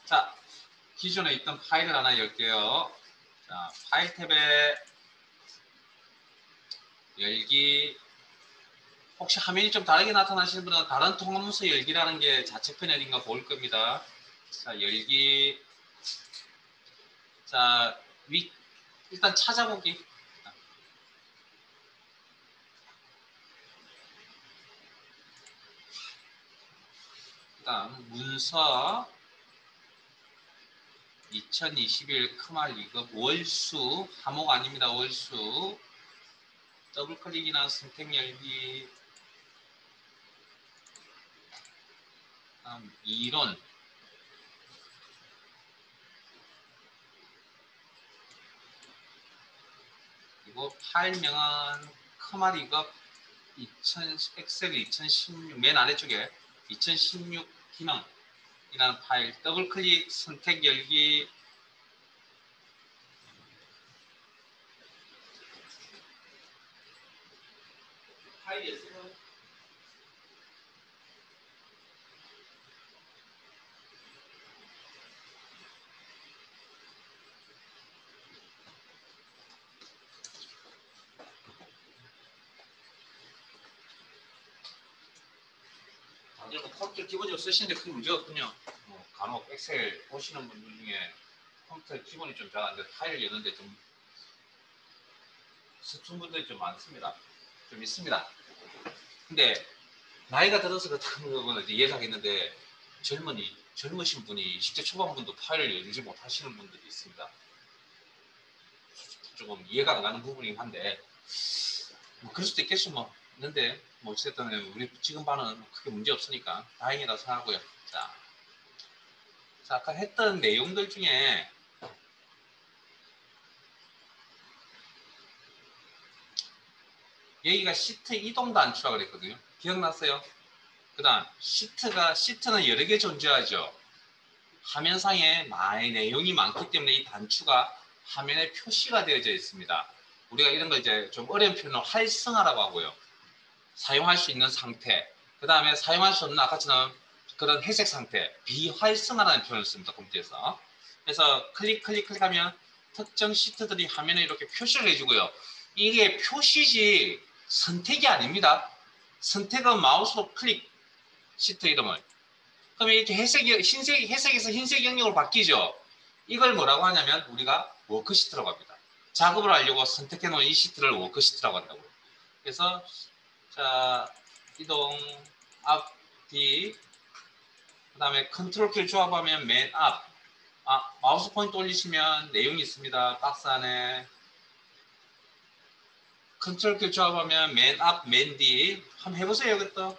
자, 기존에 있던 파일을 하나 열게요. 자, 파일 탭에 열기. 혹시 화면이 좀 다르게 나타나시는 분은 다른 통합문서 열기라는 게 자체편에 어딘가 보일 겁니다. 자, 열기. 자, 일단 찾아보기. 일단 문서 2021 크말 2급 월수 하목 아닙니다. 월수 더블 클릭이나 선택 열기. 다음 이론. 그리고 파일명은 크말 2급 엑셀 2016 맨 아래쪽에 2016 기능이라는 파일 더블 클릭 선택 열기. 파일이었어요. 다들 뭐 컴퓨터 기본적으로 쓰시는데 큰 문제가 없군요. 간혹 엑셀 보시는 분들 중에 컴퓨터 기본이 좀 잘 안 돼서 파일을 여는데 좀 서툰 분들이 좀 많습니다. 좀 있습니다. 근데 나이가 들어서 그렇다는 거는 이해하겠는데 젊으신 분이 20대 초반분도 파일을 열지 못하시는 분들이 있습니다. 조금 이해가 안 가는 부분이긴 한데 뭐 그럴 수도 있겠죠. 뭐 있는데 뭐 어쨌든 우리 지금 반은 크게 문제 없으니까 다행이라 생각하고요. 자, 아까 했던 내용들 중에 여기가 시트 이동 단추라고 그랬거든요. 기억났어요? 그 다음 시트는 여러 개 존재하죠. 화면상에 많이 내용이 많기 때문에 이 단추가 화면에 표시가 되어져 있습니다. 우리가 이런 걸 이제 좀 어려운 표현으로 활성화라고 하고요. 사용할 수 있는 상태, 그 다음에 사용할 수 없는 아까처럼 그런 회색 상태, 비활성화라는 표현을 씁니다. 컴퓨터에서. 그래서 클릭하면 특정 시트들이 화면에 이렇게 표시를 해주고요. 이게 표시지 선택이 아닙니다. 선택은 마우스로 클릭, 시트 이름을. 그러면 이렇게 회색에서 흰색 영역으로 바뀌죠. 이걸 뭐라고 하냐면 우리가 워크시트라고 합니다. 작업을 하려고 선택해 놓은 이 시트를 워크시트라고 한다고요. 그래서 자, 이동, 앞, 뒤, 그 다음에 컨트롤 키를 조합하면 맨 앞. 마우스 포인트 올리시면 내용이 있습니다. 박스 안에. 컨트롤 키를 조합하면 맨 앞, 맨 뒤. 한번 해보세요, 이것도.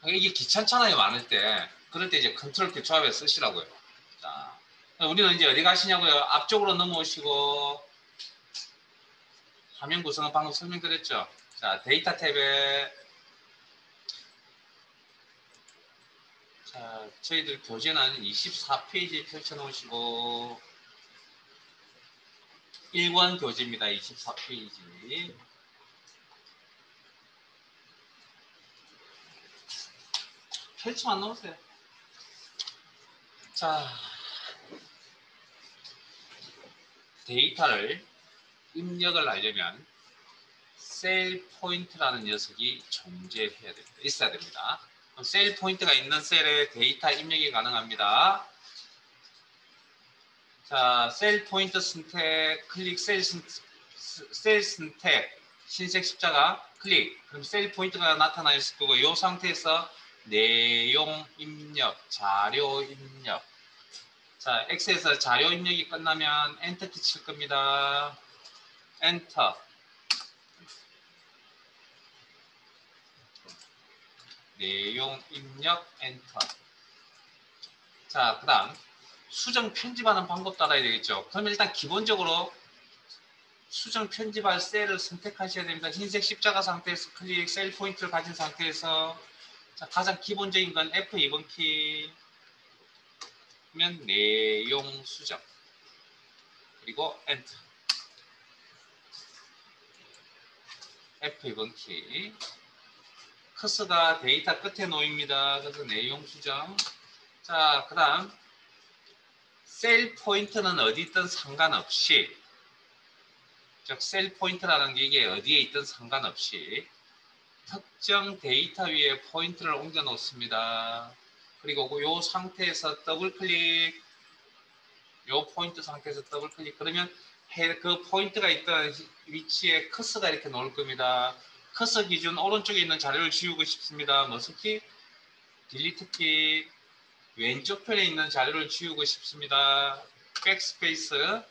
이게 귀찮잖아요, 많을 때. 그럴 때 이제 컨트롤 키 조합해서 쓰시라고요. 자, 우리는 이제 어디 가시냐고요? 앞쪽으로 넘어오시고, 화면 구성은 방금 설명드렸죠? 자, 데이터 탭에, 자, 저희들 교재는 24페이지 펼쳐놓으시고, 1권 교재입니다. 24페이지. 펼쳐만 놓으세요. 자, 데이터를 입력을 하려면 셀 포인트라는 녀석이 존재해야 됩니다. 있어야 됩니다. 셀 포인트가 있는 셀에 데이터 입력이 가능합니다. 자, 셀 포인트 선택, 클릭 셀 선택, 흰색 십자가 클릭. 그럼 셀 포인트가 나타나 있을 거고 이 상태에서 내용 입력, 자료 입력. 자, 엑셀에서 자료 입력이 끝나면 엔터 키 칠 겁니다. 엔터. 내용 입력 엔터. 자, 그 다음 수정 편집하는 방법도 알아야 되겠죠. 그럼 일단 기본적으로 수정 편집할 셀을 선택하셔야 됩니다. 흰색 십자가 상태에서 클릭, 셀 포인트를 가진 상태에서 자, 가장 기본적인 건 F2번 키면 내용 수정 그리고 엔터. F2번 키. 커서가 데이터 끝에 놓입니다. 그래서 내용 수정. 자, 그 다음 셀 포인트는 어디 있든 상관없이, 즉 셀 포인트라는 게 이게 어디에 있든 상관없이 특정 데이터 위에 포인트를 옮겨 놓습니다. 그리고 이 상태에서 더블 클릭, 이 포인트 상태에서 더블 클릭, 그러면 그 포인트가 있던 위치에 커서가 이렇게 나올 겁니다. 커서 기준 오른쪽에 있는 자료를 지우고 싶습니다. 무슨 키? 딜리트 키. 왼쪽 편에 있는 자료를 지우고 싶습니다. 백스페이스.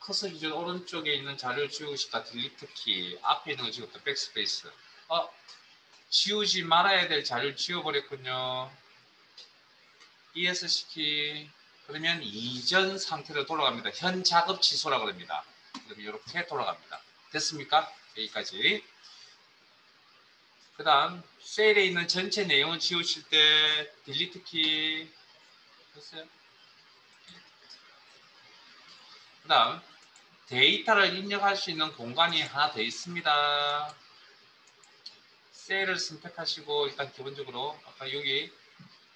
커서 기준 오른쪽에 있는 자료를 지우고 싶다. 딜리트 키. 앞에 있는 거 지웠다. 백스페이스. 지우지 말아야 될 자료를 지워버렸군요. ESC 키. 그러면 이전 상태로 돌아갑니다. 현 작업 취소라고 합니다. 그러면 이렇게 돌아갑니다. 됐습니까? 여기까지. 그 다음 셀에 있는 전체 내용을 지우실 때 딜리트 키. 됐어요? 그 다음 데이터를 입력할 수 있는 공간이 하나 더 있습니다. 셀을 선택하시고 일단 기본적으로 아까 여기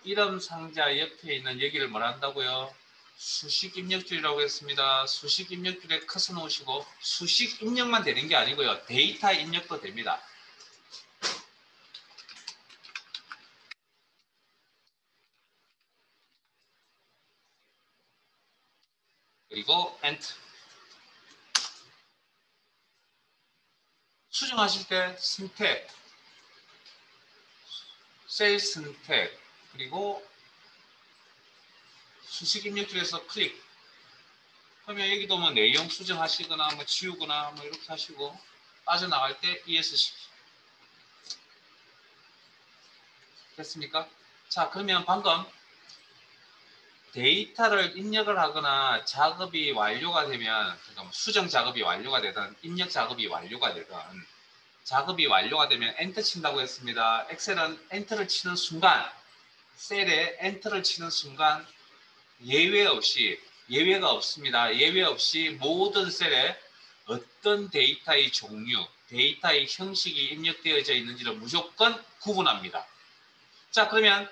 이름 상자 옆에 있는 여기를 뭐라 한다고요? 수식 입력줄이라고 했습니다. 수식 입력줄에 커서 놓으시고 수식 입력만 되는 게 아니고요. 데이터 입력도 됩니다. 그리고 엔터. 수정하실 때 선택, 셀 선택, 그리고 수식 입력줄에서 클릭. 그러면 여기도 뭐 내용 수정하시거나 뭐 지우거나 뭐 이렇게 하시고 빠져나갈 때 ESC. 됐습니까? 자, 그러면 방금 데이터를 입력을 하거나 작업이 완료가 되면, 그러니까 수정 작업이 완료가 되든 입력 작업이 완료가 되든 작업이 완료가 되면 엔터 친다고 했습니다. 엑셀은 엔터를 치는 순간, 셀에 엔터를 치는 순간 예외 없이, 예외가 없습니다. 예외 없이 모든 셀에 어떤 데이터의 종류, 데이터의 형식이 입력되어져 있는지를 무조건 구분합니다. 자, 그러면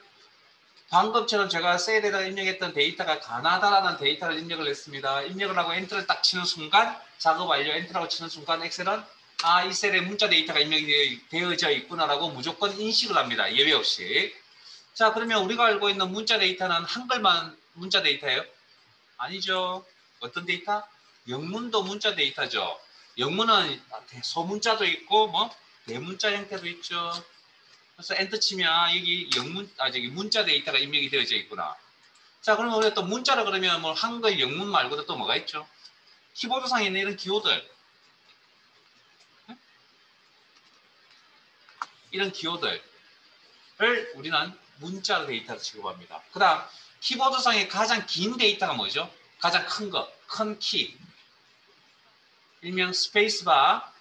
방금처럼 제가 셀에다 입력했던 데이터가 가나다라는 데이터를 입력을 했습니다. 입력을 하고 엔터를 딱 치는 순간, 작업 완료 엔터라고 치는 순간 엑셀은 이 셀에 문자 데이터가 입력이 되어져 있구나라고 무조건 인식을 합니다. 예외 없이. 자, 그러면 우리가 알고 있는 문자 데이터는 한글만 문자 데이터예요? 아니죠. 어떤 데이터? 영문도 문자 데이터죠. 영문은 소문자도 있고 뭐 대문자 형태도 있죠. 그래서 엔터 치면 여기 저기 문자 데이터가 입력이 되어져 있구나. 자, 그러면 우리가 또 문자로 그러면 뭐 한글 영문 말고도 또 뭐가 있죠? 키보드상에 있는 이런 기호들. 이런 기호들을 우리는 문자 데이터로 취급합니다. 그 다음 키보드상의 가장 긴 데이터가 뭐죠? 가장 큰 거, 큰 키. 일명 스페이스바.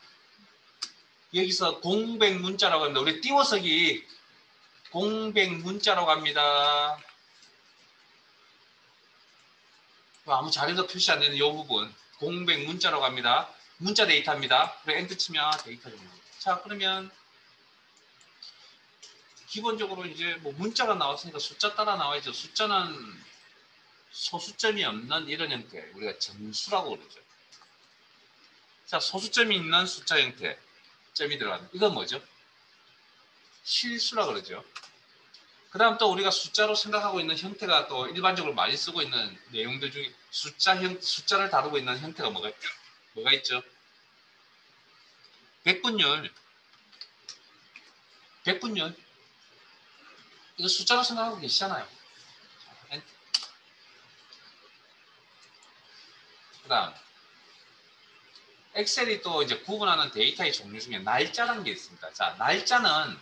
여기서 공백 문자라고 합니다. 우리 띄워서기 공백 문자라고 합니다. 아무 자료도 표시 안 되는 이 부분 공백 문자라고 합니다. 문자 데이터입니다. 그리고 엔터 치면 데이터 됩니다. 자, 그러면 기본적으로 이제 뭐 문자가 나왔으니까 숫자 따라 나와야죠. 숫자는 소수점이 없는 이런 형태, 우리가 정수라고 그러죠. 자, 소수점이 있는 숫자 형태, 점이 들어가는 이건 뭐죠? 실수라 그러죠. 그 다음 또 우리가 숫자로 생각하고 있는 형태가 또 일반적으로 많이 쓰고 있는 내용들 중에 숫자를 다루고 있는 형태가 뭐가 있죠? 백분율. 백분율. 이거 숫자로 생각하고 계시잖아요. 그 다음 엑셀이 또 이제 구분하는 데이터의 종류 중에 날짜라는 게 있습니다. 자, 날짜는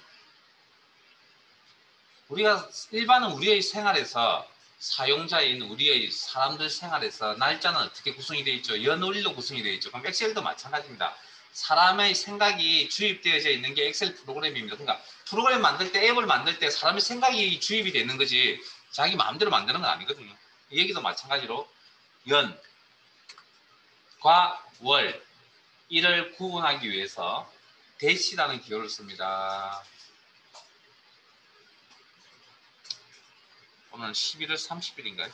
우리가 일반은 우리의 생활에서 사용자인 우리의 사람들 생활에서 날짜는 어떻게 구성이 되어 있죠? 연월일로 구성이 되어 있죠. 그럼 엑셀도 마찬가지입니다. 사람의 생각이 주입되어져 있는 게 엑셀 프로그램입니다. 그러니까 프로그램 만들 때, 앱을 만들 때 사람의 생각이 주입이 되는 거지 자기 마음대로 만드는 건 아니거든요. 여기도 마찬가지로 연과 월, 일을 구분하기 위해서 대시라는 기호를 씁니다. 오늘 11월 30일인가요?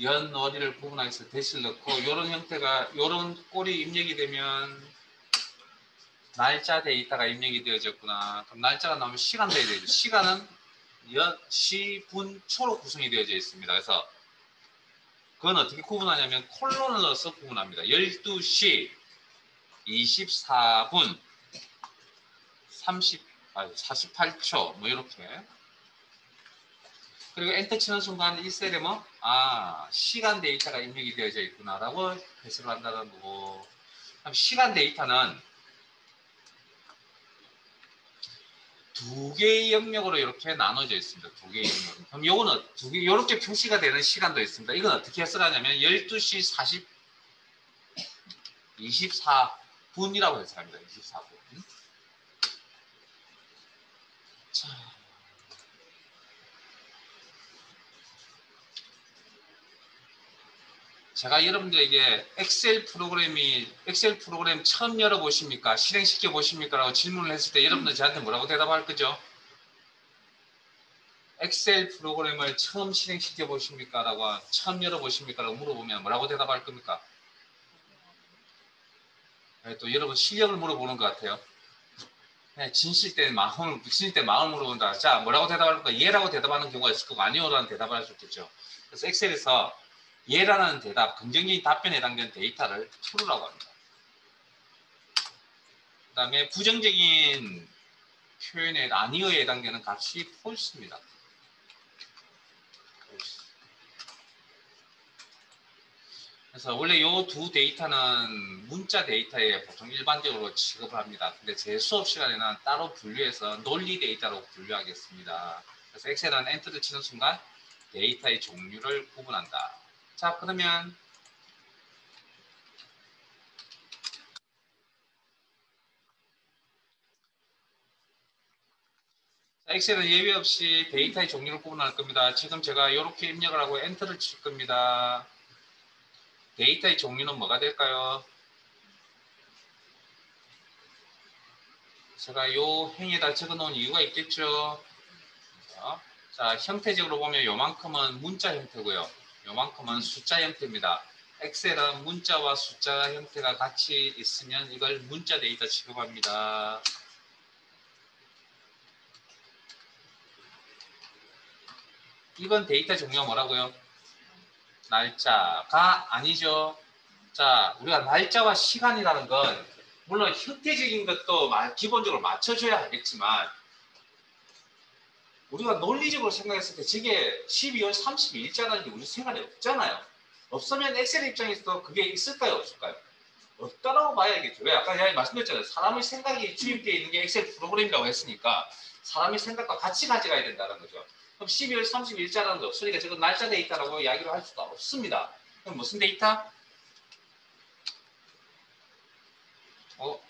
연, 월일을 구분하기 위해서 대시를 넣고 이런 형태가 이런 꼴이 입력이 되면 날짜 데이터가 입력이 되어졌구나. 그럼 날짜가 나오면 시간 돼야 되죠. 시간은 연, 시, 분, 초로 구성이 되어져 있습니다. 그래서 그건 어떻게 구분하냐면 콜론을 넣어서 구분합니다. 12시 24분 48초 뭐 이렇게. 그리고 엔터 치는 순간 이 셀에 뭐 시간 데이터가 입력이 되어져 있구나라고 해석을 한다는 거고. 그럼 시간 데이터는 두 개의 영역으로 이렇게 나눠져 있습니다. 두 개의 영역. 그럼 요거는 두 개, 이렇게 표시가 되는 시간도 있습니다. 이건 어떻게 해석하냐면 12시 24분이라고 해석합니다. 24분. 자. 제가 여러분들에게 엑셀 프로그램 처음 열어보십니까? 실행시켜 보십니까? 라고 질문을 했을 때 여러분들 저한테 뭐라고 대답할 거죠? 엑셀 프로그램을 처음 실행시켜 보십니까? 라고 처음 열어보십니까? 라고 물어보면 뭐라고 대답할 겁니까? 또 여러분 실력을 물어보는 것 같아요. 진실 때 마음을 물어본다. 자, 뭐라고 대답할 겁니까? 예라고 대답하는 경우가 있을 거고 아니요라는 대답을 할 수 있겠죠. 그래서 엑셀에서 예라는 대답, 긍정적인 답변에 해당되는 데이터를 true라고 합니다. 그 다음에 부정적인 표현에 아니어에 해당되는 값이 false입니다. 그래서 원래 이 두 데이터는 문자 데이터에 보통 일반적으로 취급을 합니다. 근데 제 수업 시간에는 따로 분류해서 논리 데이터로 분류하겠습니다. 그래서 엑셀은 엔터를 치는 순간 데이터의 종류를 구분한다. 자, 그러면 엑셀은 예외 없이 데이터의 종류를 구분할 겁니다. 지금 제가 이렇게 입력을 하고 엔터를 칠 겁니다. 데이터의 종류는 뭐가 될까요? 제가 이 행에다 적어 놓은 이유가 있겠죠. 자, 형태적으로 보면 요만큼은 문자 형태고요. 요만큼은 숫자 형태입니다. 엑셀은 문자와 숫자 형태가 같이 있으면 이걸 문자 데이터 취급합니다. 이번 데이터 종류가 뭐라고요? 날짜가 아니죠. 자, 우리가 날짜와 시간이라는 건 물론 형태적인 것도 기본적으로 맞춰줘야 하겠지만 우리가 논리적으로 생각했을 때 저게 12월 32일자라는 게 우리 생활에 없잖아요. 없으면 엑셀 입장에서도 그게 있을까요? 없을까요? 없다라고 봐야겠죠. 왜? 아까 제가 말씀드렸잖아요. 사람의 생각이 주입되어 있는 게 엑셀 프로그램이라고 했으니까 사람의 생각과 같이 가져가야 된다는 거죠. 그럼 12월 30일자라는 게 없으니까 저건 날짜 데이터라고 이야기를 할 수가 없습니다. 그럼 무슨 데이터?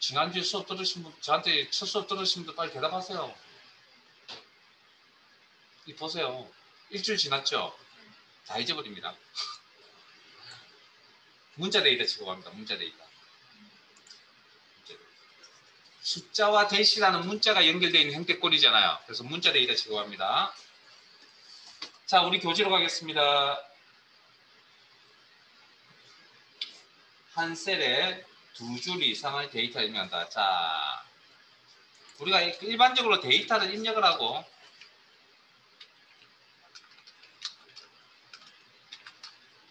지난주에 수업 들으신 분, 저한테 첫 수업 들으신 분들 빨리 대답하세요. 이 보세요. 일주일 지났죠? 다 잊어버립니다. 문자 데이터 취급합니다. 문자 데이터. 숫자와 대시라는 문자가 연결되어 있는 형태꼴이잖아요. 그래서 문자 데이터 취급합니다. 자, 우리 교재로 가겠습니다. 한 셀에 두 줄 이상의 데이터를 입력한다. 자, 우리가 일반적으로 데이터를 입력을 하고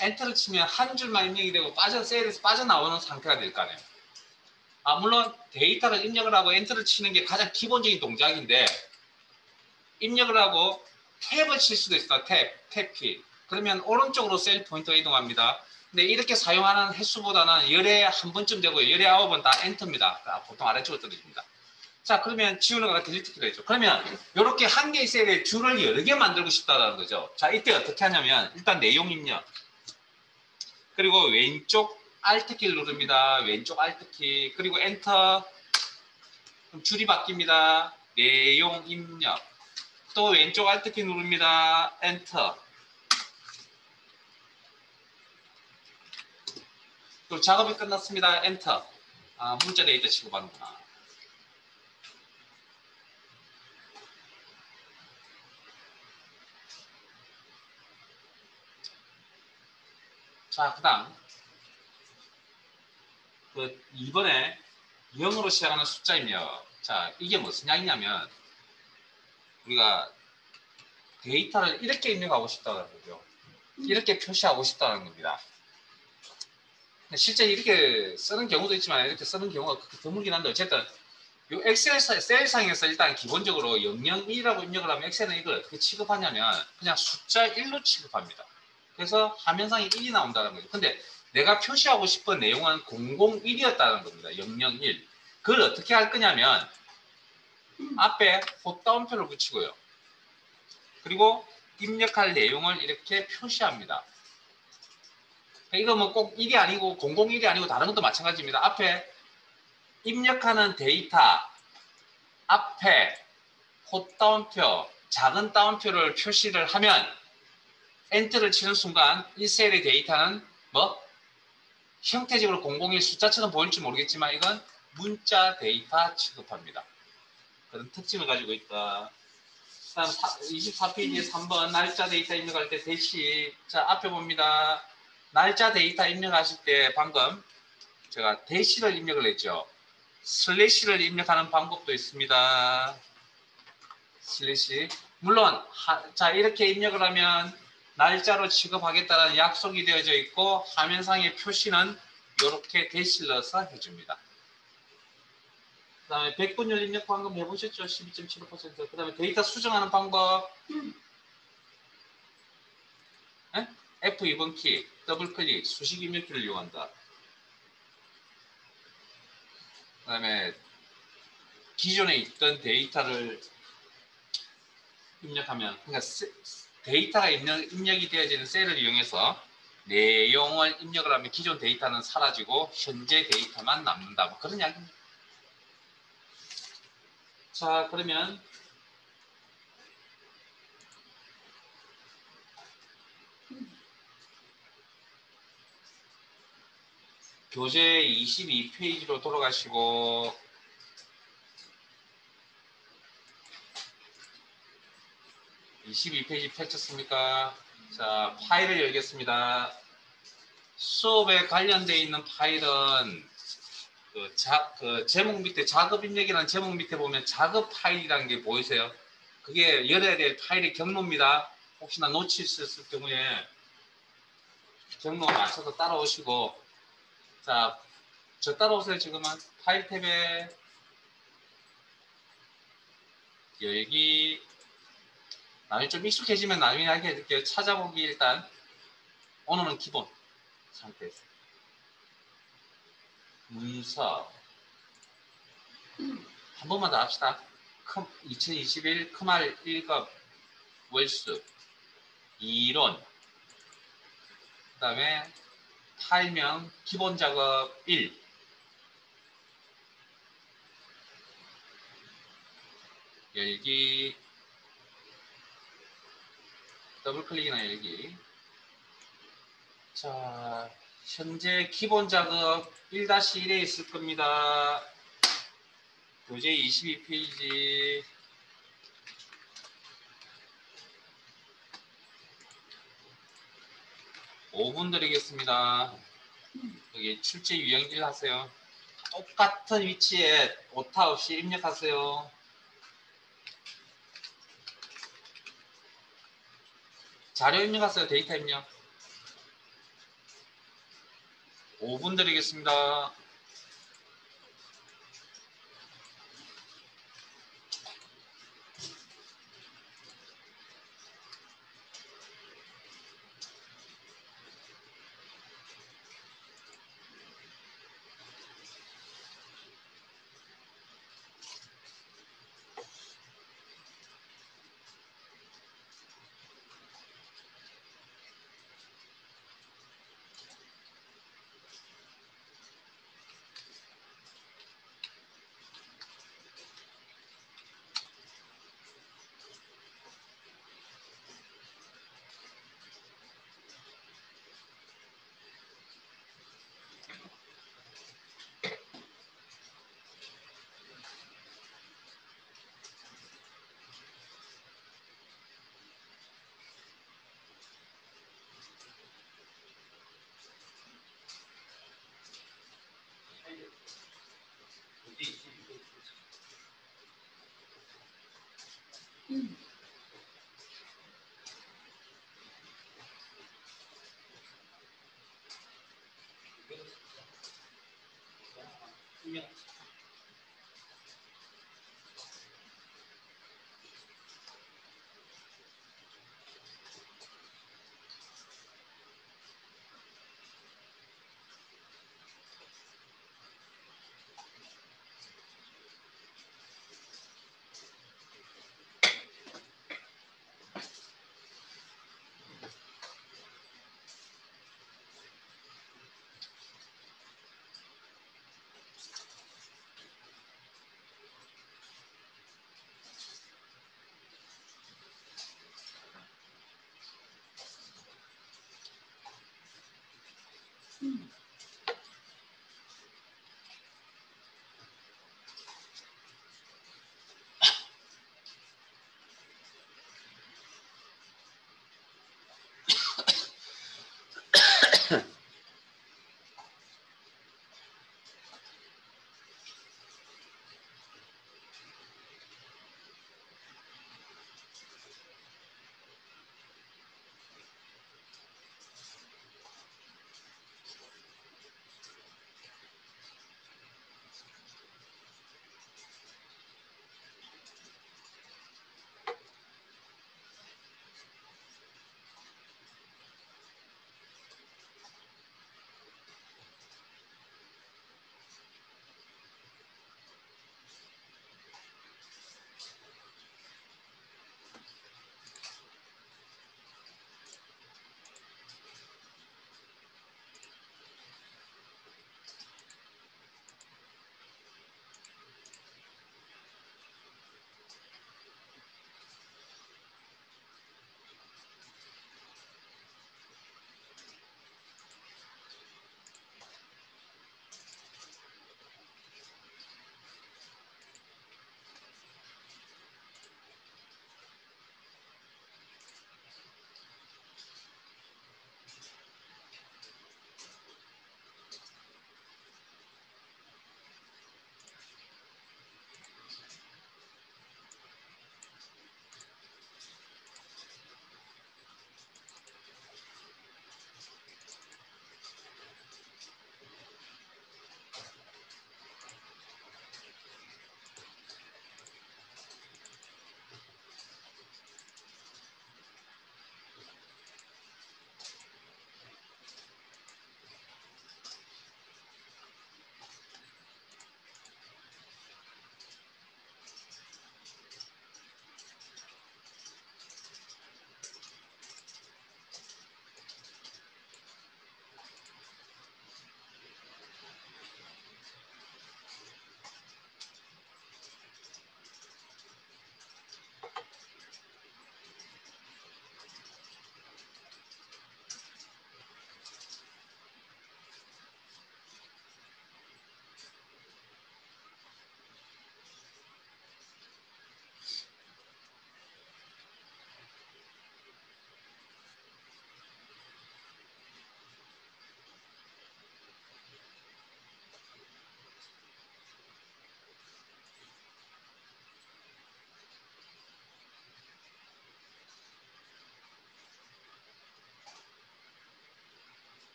엔터를 치면 한 줄만 입력이 되고 셀에서 빠져나오는 상태가 될 거 아니에요. 물론 데이터를 입력을 하고 엔터를 치는 게 가장 기본적인 동작인데 입력을 하고 탭을 칠 수도 있어요. 탭키. 그러면 오른쪽으로 셀 포인터가 이동합니다. 근데 이렇게 사용하는 횟수보다는 열에 한 번쯤 되고요. 열에 9번 다 엔터입니다. 보통 아래쪽으로 떨어집니다. 자, 그러면 지우는 거가 딜리트 키가 있죠. 그러면 이렇게 한 개의 셀에 줄을 여러 개 만들고 싶다는 거죠. 자, 이때 어떻게 하냐면 일단 내용 입력. 그리고 왼쪽 Alt키를 누릅니다. 왼쪽 Alt키. 그리고 엔터. 그럼 줄이 바뀝니다. 내용 입력. 또 왼쪽 Alt키 누릅니다. 엔터. 그리고 작업이 끝났습니다. 엔터. 아, 문자 데이터 취급하는구나. 자, 그 다음. 이번에 0으로 시작하는 숫자입니다. 자, 이게 무슨 양이냐면, 우리가 데이터를 이렇게 입력하고 싶다는 거죠. 이렇게 표시하고 싶다는 겁니다. 실제 이렇게 쓰는 경우도 있지만 이렇게 쓰는 경우가 드물긴 한데 어쨌든 이 엑셀 셀상에서 일단 기본적으로 001이라고 입력을 하면 엑셀은 이걸 어떻게 취급하냐면 그냥 숫자 1로 취급합니다. 그래서 화면상에 1이 나온다는 거죠. 근데 내가 표시하고 싶은 내용은 001이었다는 겁니다. 001. 그걸 어떻게 할 거냐면 앞에 헛다운표를 붙이고요. 그리고 입력할 내용을 이렇게 표시합니다. 이거 뭐 꼭 1이 아니고 001이 아니고 다른 것도 마찬가지입니다. 앞에 입력하는 데이터 앞에 콧다운표, 작은 다운표를 표시를 하면 엔터를 치는 순간 이 셀의 데이터는 뭐 형태적으로 001 숫자처럼 보일지 모르겠지만 이건 문자 데이터 취급합니다. 그런 특징을 가지고 있다. 다음 24페이지에 3번 날짜 데이터 입력할 때 대시. 자, 앞에 봅니다. 날짜 데이터 입력하실 때 방금 제가 대시를 입력을 했죠. 슬래시를 입력하는 방법도 있습니다. 슬래시. 물론 자, 이렇게 입력을 하면 날짜로 취급하겠다는 약속이 되어져 있고 화면상의 표시는 이렇게 대시를 넣어서 해줍니다. 그 다음에 백분율 입력 방법 해보셨죠? 12.75%. 그 다음에 데이터 수정하는 방법. 네? F2번 키, 더블 클릭, 수식 입력키를 이용한다. 그 다음에 기존에 있던 데이터를 입력하면, 그러니까 데이터가 입력이 되어지는 셀을 이용해서 내용을 입력을 하면 기존 데이터는 사라지고 현재 데이터만 남는다. 뭐 그런 이야기입니다. 자, 그러면 교재 22페이지로 돌아가시고 (22페이지) 펼쳤습니까? 자, 파일을 열겠습니다. 수업에 관련되어 있는 파일은 그 제목 밑에 작업 입력이라는 제목 밑에 보면 작업 파일이라는 게 보이세요? 그게 열어야 될 파일의 경로입니다. 혹시나 놓치셨을 경우에 경로 맞춰서 따라오시고. 자, 저 따라오세요. 지금은 파일 탭에 열기. 나중에 좀 익숙해지면 나중에 하게 해드릴게요. 찾아보기. 일단 오늘은 기본 상태에서 문서 한 번만 더 합시다. 2021 크말 1급 월수 이론. 그 다음에 파일명 기본 작업 1. 열기. 더블 클릭이나 열기. 자, 현재 기본 작업 1-1에 있을 겁니다. 교재 22페이지. (5분) 드리겠습니다. 여기 출제 유형질 하세요. 똑같은 위치에 오타 없이 입력하세요. 자료 입력하세요. 데이터 입력. (5분) 드리겠습니다. 투명.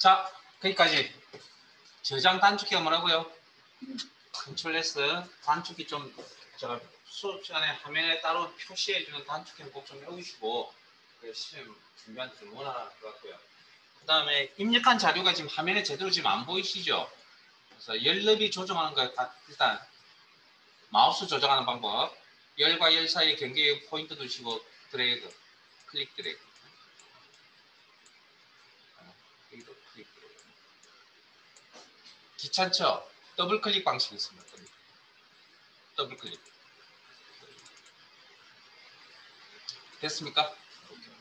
자, 거기까지. 저장 단축키가 뭐라고요? 컨트롤 S. 단축키 좀 제가 수업 시간에 화면에 따로 표시해주는 단축키는 꼭 좀 외우시고 시험 준비한테 좀 원활할 것 같고요. 그 다음에 입력한 자료가 지금 화면에 제대로 지금 안 보이시죠? 그래서 열너비 조정하는 거 일단 마우스 조정하는 방법. 열과 열 사이의 경계에 포인트 두시고 드래그, 클릭 드래그. 여기도 클릭 드래그. 귀찮죠? 더블 클릭 방식이 있습니다. 더블 클릭. 됐습니까?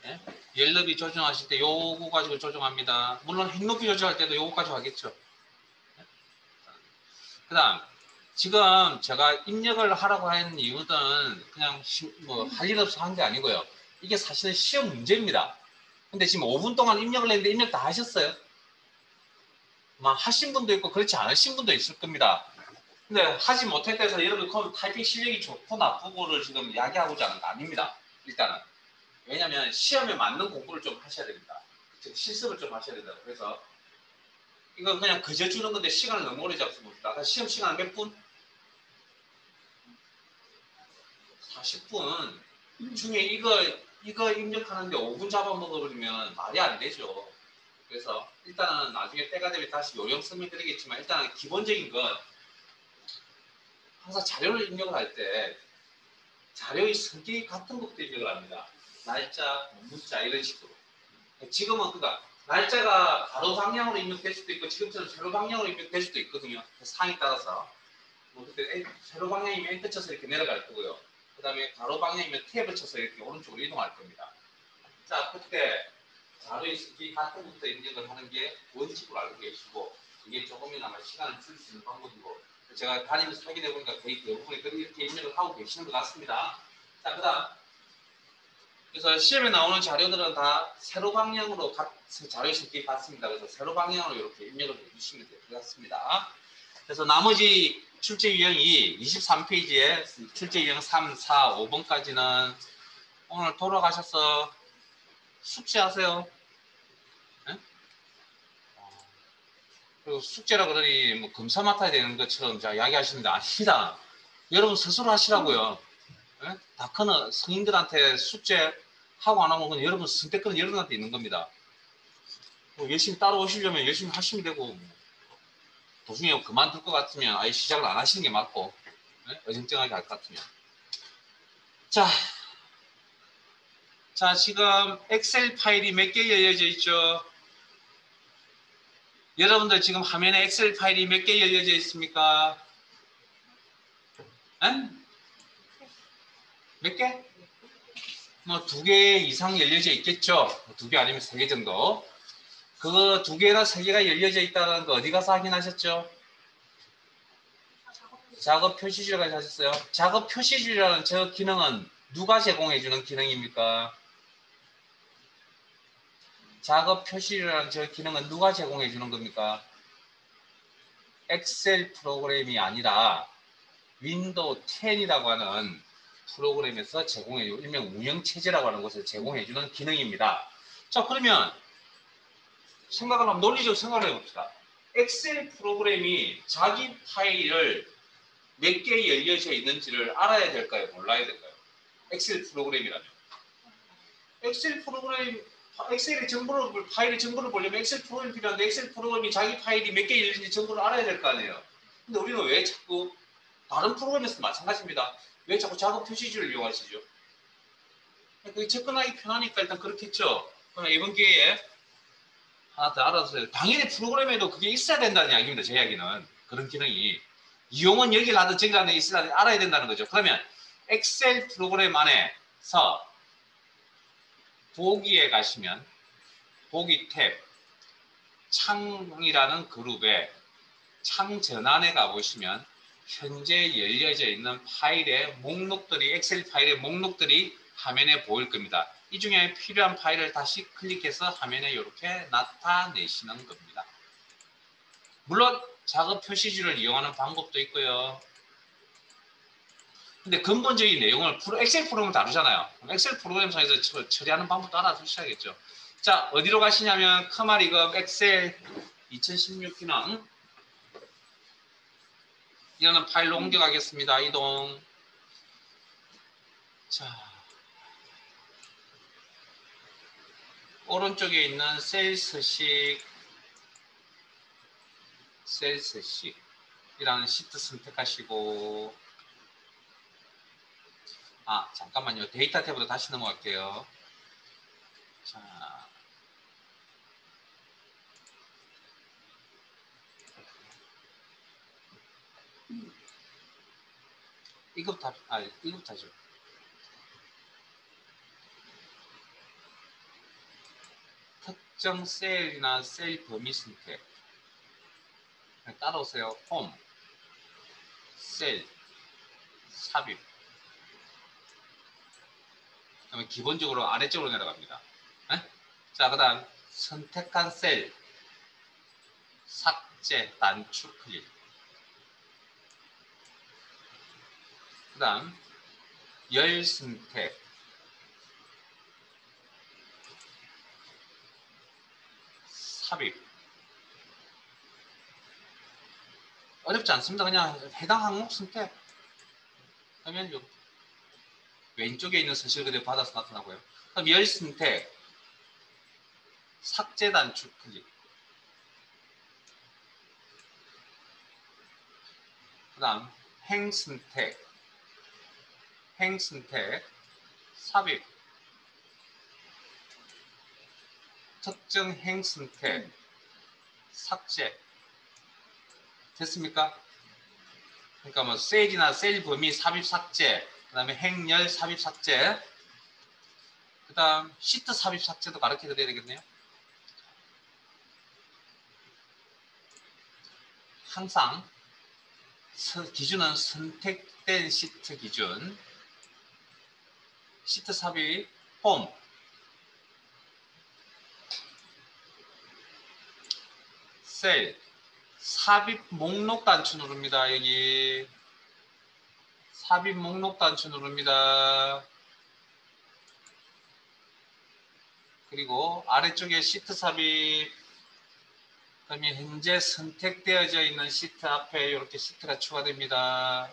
네? 열너비 조정하실 때 요거 가지고 조정합니다. 물론 행높이 조정할 때도 요거 가지고 하겠죠. 그 다음 지금 제가 입력을 하라고 한 이유는 그냥 뭐 할 일 없어 한 게 아니고요. 이게 사실은 시험 문제입니다. 근데 지금 5분 동안 입력을 했는데 입력 다 하셨어요? 막 하신 분도 있고 그렇지 않으신 분도 있을 겁니다. 근데 하지 못했다 해서 여러분 타이핑 실력이 좋고 나쁘고를 지금 이야기하고자 하는 거 아닙니다. 일단은. 왜냐하면 시험에 맞는 공부를 좀 하셔야 됩니다. 즉 실습을 좀 하셔야 된다. 그래서 이건 그냥 그저 주는 건데 시간을 너무 오래 잡습니다. 아까 시험 시간 몇 분? 40분 중에 이거 입력하는데 5분 잡아먹어버리면 말이 안 되죠. 그래서 일단은 나중에 때가 되면 다시 요령 설명드리겠지만 일단 기본적인 건 항상 자료를 입력을 할 때 자료의 성격이 같은 것도 입력을 합니다. 날짜, 문자 이런 식으로. 지금은 그러니까 날짜가 가로 방향으로 입력될 수도 있고 지금처럼 세로 방향으로 입력될 수도 있거든요. 상에 따라서. 뭐 그때 세로 방향이면 엔터 쳐서 이렇게 내려갈 거고요. 그 다음에 가로 방향이면 탭을 쳐서 이렇게 오른쪽으로 이동할 겁니다. 자, 그때 자료의 성격이 같은 것도 입력을 하는 게 원칙으로 알고 계시고 이게 조금이나마 시간을 줄일 수 있는 방법이고 제가 다니면서 확인해 보니까 거의 대부분이 이렇게 입력을 하고 계시는 것 같습니다. 자, 그 다음 그래서 시험에 나오는 자료들은 다 세로 방향으로 자료의 성격이 같습니다. 그래서 세로 방향으로 이렇게 입력을 해주시면 될 것 같습니다. 그래서 나머지 출제 유형이 23페이지에 출제 유형 3, 4, 5번까지는 오늘 돌아가셔서 숙제하세요. 네? 그리고 숙제라 그러니 뭐 검사 맡아야 되는 것처럼 이야기하시는데 아닙니다. 여러분 스스로 하시라고요. 네? 다크는 성인들한테 숙제 하고 안 하고 그냥 여러분 선택권은 여러분한테 있는 겁니다. 뭐 열심히 따라오시려면 열심히 하시면 되고 도중에 그만둘 것 같으면 아예 시작을 안 하시는 게 맞고 네? 어정쩡하게 할 것 같으면 자 지금 엑셀 파일이 몇 개 열려져 있죠? 여러분들 지금 화면에 엑셀 파일이 몇 개 열려져 있습니까? 에? 몇 개? 뭐 2개 이상 열려져 있겠죠? 2개 아니면 3개 정도. 그거 2개나 3개가 열려져 있다는 거 어디 가서 확인하셨죠? 작업 표시줄까지 하셨어요? 작업 표시줄이라는 저 기능은 누가 제공해주는 기능입니까? 작업 표시줄이라는 저 기능은 누가 제공해주는 겁니까? 엑셀 프로그램이 아니라 윈도우 10이라고 하는 프로그램에서 제공해주는 일명 운영체제라고 하는 것을 제공해주는 기능입니다. 자 그러면 생각을 한번 논리적으로 생각을 해봅시다. 엑셀 프로그램이 자기 파일을 몇 개 열려져 있는지를 알아야 될까요? 몰라야 될까요? 엑셀 프로그램이라면. 엑셀 프로그램, 엑셀의 정보를, 파일의 정보를 보려면 엑셀 프로그램이 필요한데 엑셀 프로그램이 자기 파일이 몇 개 열리는지 정보를 알아야 될 거 아니에요. 근데 우리는 왜 자꾸 다른 프로그램에서도 마찬가지입니다. 왜 자꾸 작업 표시줄을 이용하시죠? 그게 접근하기 편하니까 일단 그렇겠죠. 그럼 이번 기회에 하나 더 알아두세요. 당연히 프로그램에도 그게 있어야 된다는 이야기입니다. 제 이야기는. 그런 기능이. 이용은 여기 라든 저기 라든 있으라 알아야 된다는 거죠. 그러면 엑셀 프로그램 안에서 보기에 가시면 보기 탭 창이라는 그룹에 창 전환에 가보시면 현재 열려져 있는 파일의 목록들이 엑셀 파일의 목록들이 화면에 보일 겁니다. 이 중에 필요한 파일을 다시 클릭해서 화면에 이렇게 나타내시는 겁니다. 물론 작업 표시줄을 이용하는 방법도 있고요. 근데 근본적인 내용을 엑셀 프로그램을 다루잖아요. 엑셀 프로그램상에서 처리하는 방법도 알아두셔야겠죠. 자, 어디로 가시냐면 커마리급 엑셀 2016 기능 이라는 파일로 옮겨가겠습니다. 이동. 자, 오른쪽에 있는 셀스식이라는 시트 선택하시고 잠깐만요. 데이터 탭으로 다시 넘어갈게요. 자, 이것부터 하죠. 특정 셀이나 셀 범위 선택. 따라오세요. 홈. 셀, 삽입. 그러면 기본적으로 아래쪽으로 내려갑니다. 네? 자, 그 다음 선택한 셀, 삭제, 단축, 클릭. 그 다음 열 선택, 삽입. 어렵지 않습니다. 그냥 해당 항목 선택. 그러면 요 왼쪽에 있는 서식을 그대로 받아서 나타나고요. 그럼 열 선택, 삭제 단축 클릭. 그 다음 행 선택, 삽입. 특정 행 선택, 삭제. 됐습니까? 그러니까 뭐 셀이나 셀 범위 삽입 삭제, 그 다음에 행열 삽입 삭제, 그 다음 시트 삽입 삭제도 가르쳐 드려야 되겠네요. 항상 기준은 선택된 시트 기준, 시트 삽입, 홈, 셀, 삽입 목록 단추 누릅니다. 여기 삽입 목록 단추 누릅니다. 그리고 아래쪽에 시트 삽입, 그러면 현재 선택되어져 있는 시트 앞에 이렇게 시트가 추가됩니다.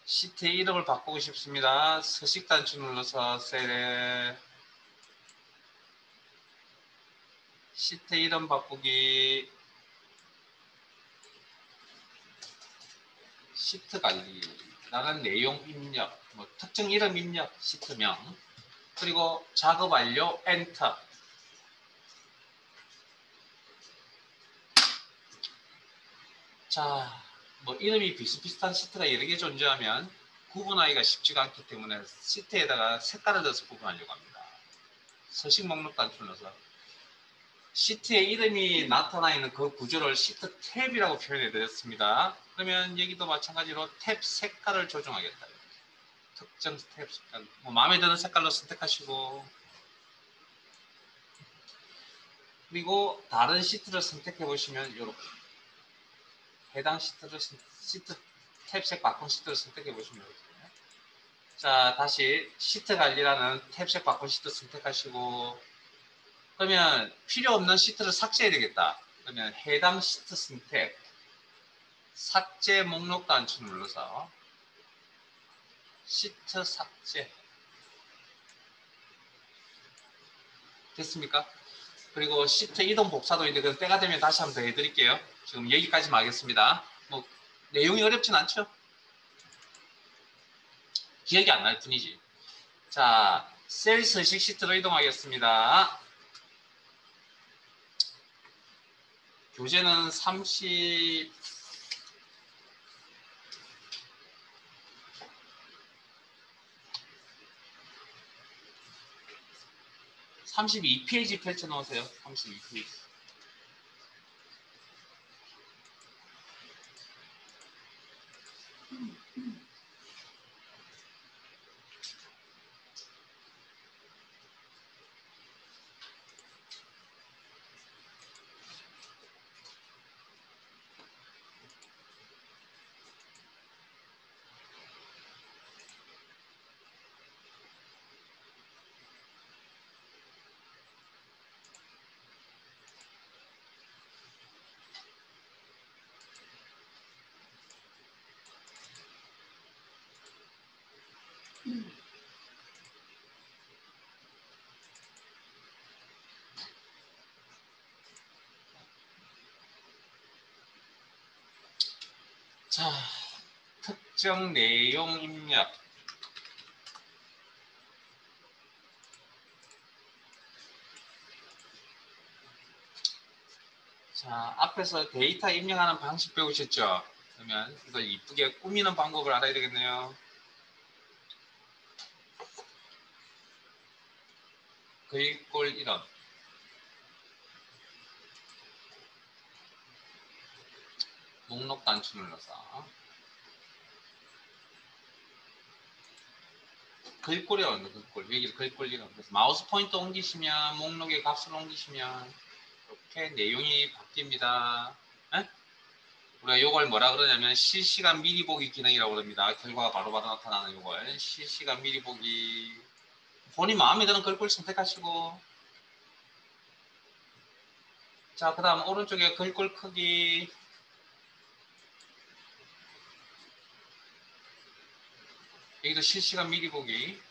시트의 이름을 바꾸고 싶습니다. 서식 단추 눌러서 셀에 시트 이름 바꾸기, 시트 관리, 나는 내용 입력, 뭐 특정 이름 입력, 시트명, 그리고 작업 완료, 엔터. 자, 뭐 이름이 비슷비슷한 시트가 여러 개 존재하면 구분하기가 쉽지가 않기 때문에 시트에다가 색깔을 넣어서 구분하려고 합니다. 서식 목록 단추 눌러서 시트에 이름이 나타나 있는 그 구조를 시트 탭이라고 표현해 드렸습니다. 그러면 여기도 마찬가지로 탭 색깔을 조정하겠다. 특정 탭 색깔, 뭐 마음에 드는 색깔로 선택하시고, 그리고 다른 시트를 선택해 보시면 이렇게 해당 시트 탭색 바꾼 시트를 선택해 보시면 되거든요. 자, 다시 시트 관리라는 탭색 바꾼 시트 선택하시고, 그러면 필요 없는 시트를 삭제해야 되겠다. 그러면 해당 시트 선택, 삭제 목록 단추 눌러서 시트 삭제. 됐습니까? 그리고 시트 이동 복사도 있는데 그 때가 되면 다시 한번 더 해드릴게요. 지금 여기까지만 하겠습니다. 뭐 내용이 어렵진 않죠? 기억이 안 날 뿐이지. 자, 셀 서식 시트로 이동하겠습니다. 교재는 32페이지 펼쳐 놓으세요. 32페이지. 자, 특정 내용 입력. 자, 앞에서 데이터 입력하는 방식 배우셨죠? 그러면 이거 이쁘게 꾸미는 방법을 알아야 되겠네요. 글꼴 이름, 목록 단추 눌러서 글꼴이라고 합니다. 글꼴. 여기를 글꼴이라고. 그래서 마우스 포인터 옮기시면 목록의 값을 옮기시면 이렇게 내용이 바뀝니다. 에? 우리가 이걸 뭐라 그러냐면 실시간 미리 보기 기능이라고 그럽니다. 결과가 바로바로 나타나는 이걸 실시간 미리 보기. 본인 마음에 드는 글꼴 선택하시고, 자, 그 다음 오른쪽에 글꼴 크기, 여기도 실시간 미리 보기.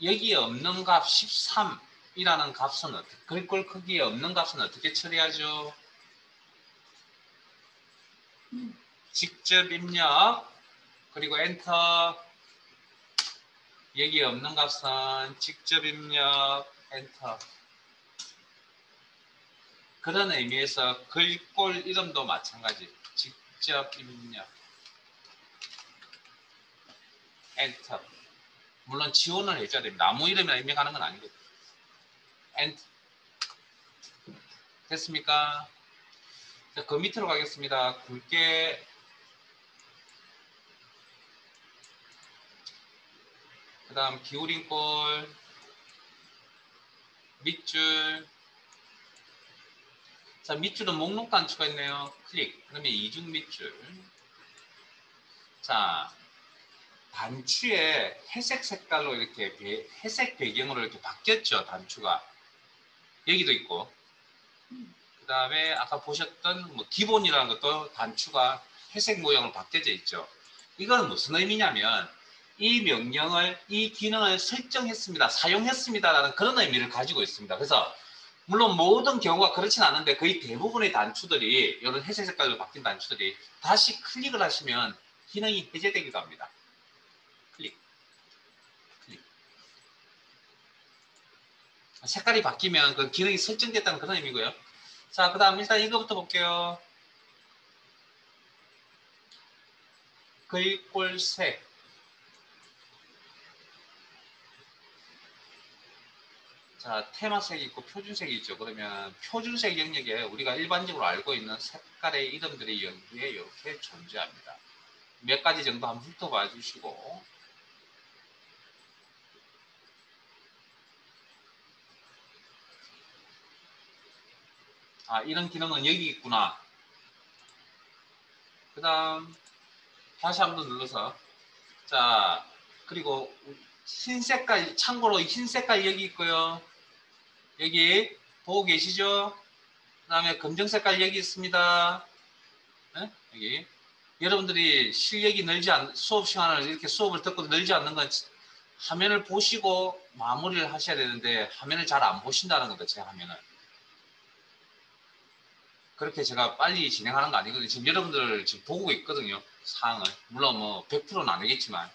여기에 없는 값 13이라는 값은 글꼴 크기에 없는 값은 어떻게 처리하죠? 직접 입력, 그리고 엔터. 여기에 없는 값은 직접 입력, 엔터. 그런 의미에서 글꼴 이름도 마찬가지. 직접 입력, 엔터. 물론 지원을 해줘야 됩니다. 아무 이름이나 입력하는 건 아니거든요. 엔터. 됐습니까? 자, 그 밑으로 가겠습니다. 굵게. 그 다음 기울인 꼴, 밑줄. 자, 밑줄은 목록 단추가 있네요. 클릭. 그러면 이중 밑줄. 자, 단추에 회색 색깔로 이렇게 회색 배경으로 이렇게 바뀌었죠. 단추가. 여기도 있고. 그 다음에 아까 보셨던 뭐 기본이라는 것도 단추가 회색 모양으로 바뀌어져 있죠. 이건 무슨 의미냐면 이 명령을, 이 기능을 설정했습니다. 사용했습니다라는 그런 의미를 가지고 있습니다. 그래서 물론 모든 경우가 그렇진 않은데 거의 대부분의 단추들이, 이런 회색 색깔로 바뀐 단추들이 다시 클릭을 하시면 기능이 해제되기도 합니다. 클릭. 클릭. 색깔이 바뀌면 그 기능이 설정됐다는 그런 의미고요. 자, 그 다음 일단 이거부터 볼게요. 글꼴색. 자, 테마색이 있고 표준색이 있죠. 그러면 표준색 영역에 우리가 일반적으로 알고 있는 색깔의 이름들이 여기에 이렇게 존재합니다. 몇 가지 정도 한번 훑어봐 주시고. 이런 기능은 여기 있구나. 그 다음 다시 한번 눌러서, 자, 그리고 흰 색깔, 참고로 흰 색깔 여기 있고요. 여기 보고 계시죠? 그 다음에 검정 색깔 여기 있습니다. 네? 여기. 여러분들이 실력이 수업 시간을 이렇게 수업을 듣고 늘지 않는 건 화면을 보시고 마무리를 하셔야 되는데 화면을 잘 안 보신다는 겁니다. 제 화면을. 그렇게 제가 빨리 진행하는 거 아니거든요. 지금 여러분들 지금 보고 있거든요. 사항을. 물론 뭐 100%는 아니겠지만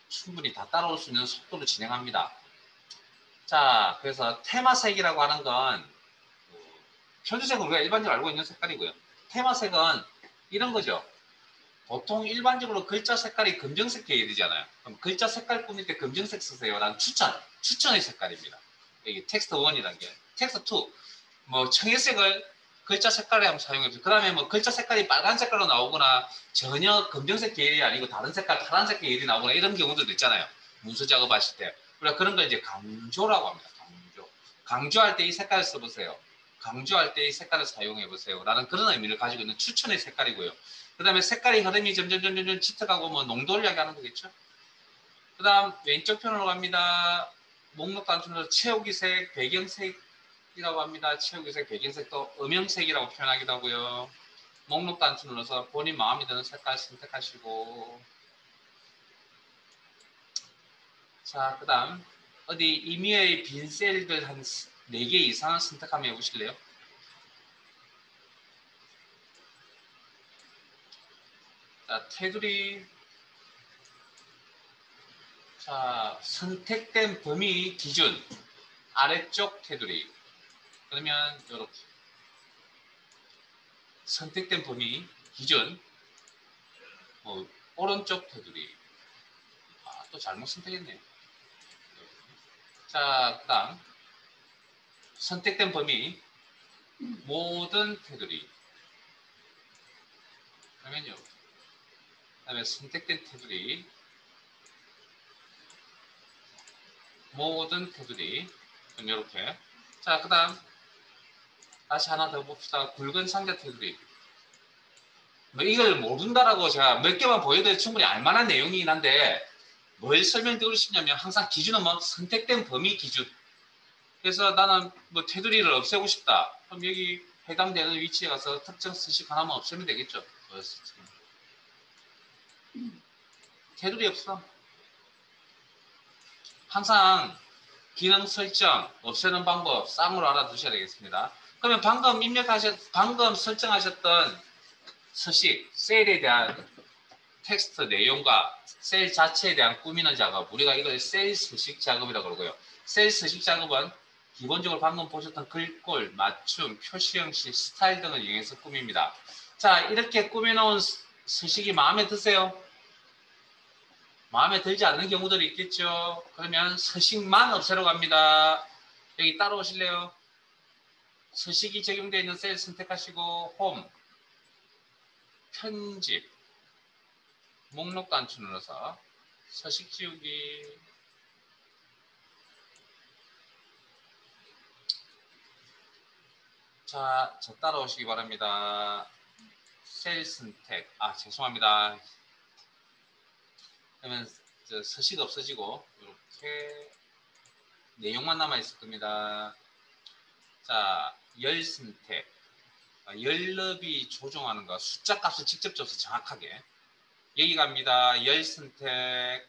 충분히 다 따라올 수 있는 속도로 진행합니다. 자, 그래서 테마색이라고 하는 건 표준색은 우리가 일반적으로 알고 있는 색깔이고요. 테마색은 이런 거죠. 보통 일반적으로 글자 색깔이 검정색 계열이 되잖아요. 그럼 글자 색깔 꾸밀 때 검정색 쓰세요. 난 추천의 색깔입니다. 여기 텍스트 1이라는 게. 텍스트 2, 뭐 청회색을 글자 색깔에 한번 사용해보세요. 그 다음에 뭐 글자 색깔이 빨간 색깔로 나오거나 전혀 검정색 계열이 아니고 다른 색깔, 파란색 계열이 나오거나 이런 경우들도 있잖아요. 문서 작업하실 때. 우리가 그런 걸 이제 강조라고 합니다. 강조. 강조할 때 이 색깔을 써보세요. 강조할 때 이 색깔을 사용해보세요. 라는 그런 의미를 가지고 있는 추천의 색깔이고요. 그 다음에 색깔의 흐름이 점점 짙어가고 뭐 농도를 이야기하는 거겠죠. 그 다음 왼쪽 편으로 갑니다. 목록 단추로 채우기색, 배경색이라고 합니다. 채우기색, 배경색도 음영색이라고 표현하기도 하고요. 목록 단추 눌러서 본인 마음에 드는 색깔 선택하시고, 자, 그 다음 어디 임의의 빈 셀들 한 4개 이상을 선택 한번 해보실래요? 자, 테두리. 자, 선택된 범위 기준 아래쪽 테두리. 그러면 이렇게 선택된 범위 기준 오른쪽 테두리. 또 잘못 선택했네요. 자, 그 다음 선택된 범위 모든 테두리. 그러면요. 그 다음에 선택된 테두리 모든 테두리. 그럼 이렇게. 자, 그 다음 다시 하나 더 봅시다. 굵은 상자 테두리. 뭐 이걸 모른다라고 제가 몇 개만 보여도 충분히 알만한 내용이긴 한데 뭘 설명드리고 싶냐면 항상 기준은 뭐 선택된 범위 기준. 그래서 나는 뭐 테두리를 없애고 싶다. 그럼 여기 해당되는 위치에 가서 특정 서식 하나만 없애면 되겠죠. 테두리 없어. 항상 기능 설정, 없애는 방법 쌍으로 알아두셔야 되겠습니다. 그러면 방금 설정하셨던 서식, 셀에 대한 텍스트 내용과 셀 자체에 대한 꾸미는 작업, 우리가 이걸 셀 서식 작업이라고 그러고요. 셀 서식 작업은 기본적으로 방금 보셨던 글꼴, 맞춤, 표시 형식, 스타일 등을 이용해서 꾸밉니다. 자, 이렇게 꾸며놓은 서식이 마음에 드세요? 마음에 들지 않는 경우들이 있겠죠. 그러면 서식만 없애러 갑니다. 여기 따라오실래요? 서식이 적용되어 있는 셀 선택하시고 홈, 편집, 목록 단추 눌러서 서식 지우기. 자, 저 따라오시기 바랍니다. 셀 선택. 아, 죄송합니다. 그러면 서식 없어지고 이렇게 내용만 남아 있을 겁니다. 자, 열 선택. 열 너비 조정하는 거 숫자 값을 직접 줘서 정확하게 여기 갑니다. 열 선택,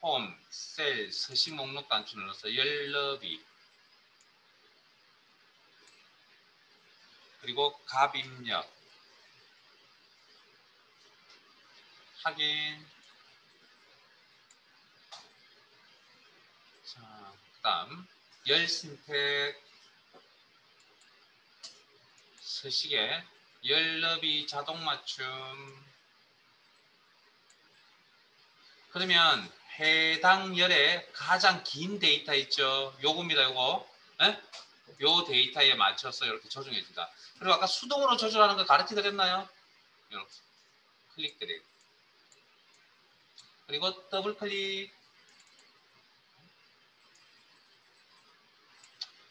홈, 셀, 서식 목록 단추 눌러서 열 너비, 그리고 값 입력, 확인. 자, 그다음 열 선택, 서식에 열 너비 자동 맞춤. 그러면 해당 열의 가장 긴 데이터 있죠. 요겁니다. 요거. 에? 요 데이터에 맞춰서 이렇게 조정해 준다. 그리고 아까 수동으로 조절하는 거 가르쳐 드렸나요? 이렇게 클릭 드래그. 그리고 더블 클릭.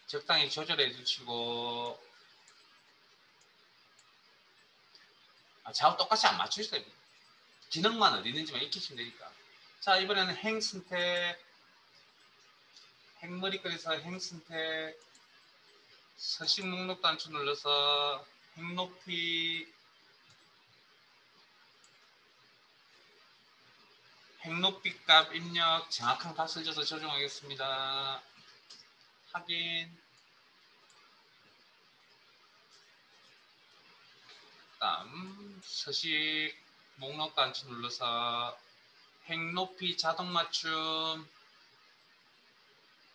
적당히 조절해 주시고, 좌우 똑같이 안 맞추셔도 됩니다. 기능만 어디 있는지만 익히시면 되니까. 자, 이번에는 행 선택, 행머리글에서 행 선택, 서식 목록 단추 눌러서 행 높이, 행 높이 값 입력 정확한 값을 줘서 조정하겠습니다. 확인. 다음 서식 목록 단추 눌러서 행 높이 자동 맞춤,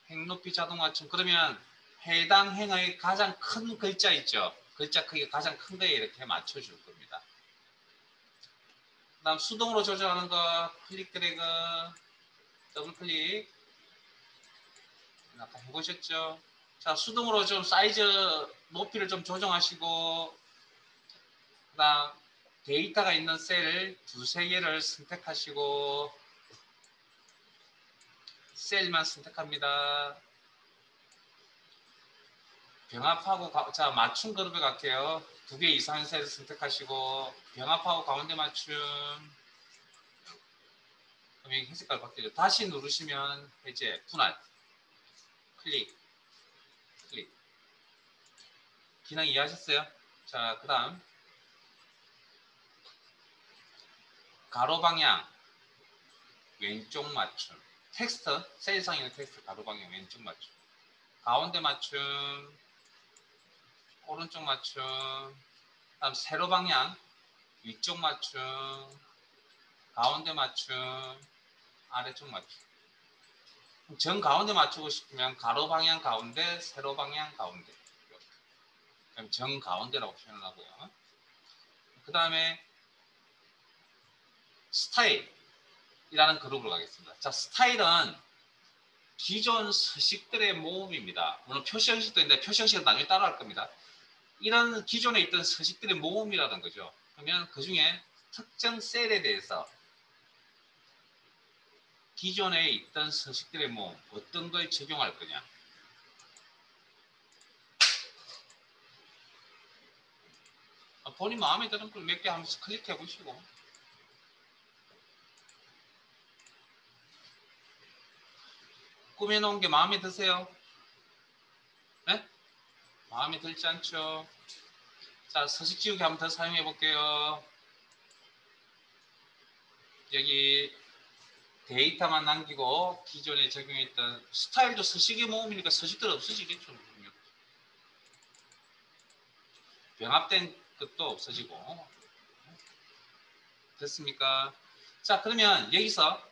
행 높이 자동 맞춤. 그러면 해당 행의 가장 큰 글자 있죠. 글자 크기가 가장 큰 거에 이렇게 맞춰줄 겁니다. 그 다음 수동으로 조정하는 거 클릭 드래그, 더블 클릭. 아까 해보셨죠? 자, 수동으로 좀 사이즈 높이를 좀 조정하시고, 그 다음 데이터가 있는 셀 두세 개를 선택하시고 셀만 선택합니다. 병합하고 자, 맞춤 그룹에 갈게요. 두 개 이상의 셀을 선택하시고 병합하고 가운데 맞춤. 그럼 여기 회색깔 바뀌죠. 다시 누르시면 해제, 분할, 클릭, 클릭. 기능 이해하셨어요? 자, 그 다음 가로 방향 왼쪽 맞춤. 텍스트, 셀상에 있는 텍스트 가로 방향 왼쪽 맞춤. 가운데 맞춤, 오른쪽 맞춤. 다음 세로 방향 위쪽 맞춤, 가운데 맞춤, 아래쪽 맞춤. 정 가운데 맞추고 싶으면 가로 방향 가운데, 세로 방향 가운데. 그럼 정 가운데라고 표현을 하고요. 그 다음에 스타일이라는 그룹으로 가겠습니다. 자, 스타일은 기존 서식들의 모음입니다. 물론 표시 형식도 있는데 표시 형식은 나중에 따라할 겁니다. 이런 기존에 있던 서식들의 모음이라는 거죠. 그러면 그 중에 특정 셀에 대해서 기존에 있던 서식들의 모음 어떤 걸 적용할 거냐. 본인 마음에 드는 걸 몇 개 하면서 클릭해 보시고. 꾸며놓은 게 마음에 드세요? 네? 마음에 들지 않죠? 자, 서식 지우기 한번 더 사용해 볼게요. 여기 데이터만 남기고 기존에 적용했던 스타일도 서식의 모음이니까 서식들 없어지겠죠. 병합된 것도 없어지고. 됐습니까? 자, 그러면 여기서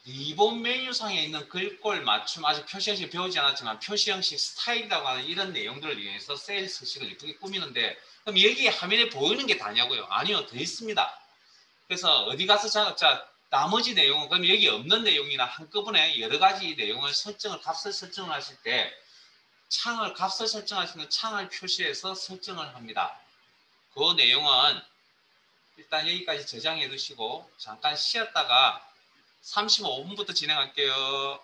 리본 메뉴상에 있는 글꼴 맞춤, 아직 표시 형식 배우지 않았지만 표시 형식 스타일이라고 하는 이런 내용들을 이용해서 세일 서식을 예쁘게 꾸미는데, 그럼 여기 화면에 보이는 게 다냐고요? 아니요, 더 있습니다. 그래서 어디 가서 자 나머지 내용은, 그럼 여기 없는 내용이나 한꺼번에 여러 가지 내용을 값을 설정을 하실 때 값을 설정하시는 창을 표시해서 설정을 합니다. 그 내용은 일단 여기까지 저장해 두시고 잠깐 쉬었다가 35분부터 진행할게요.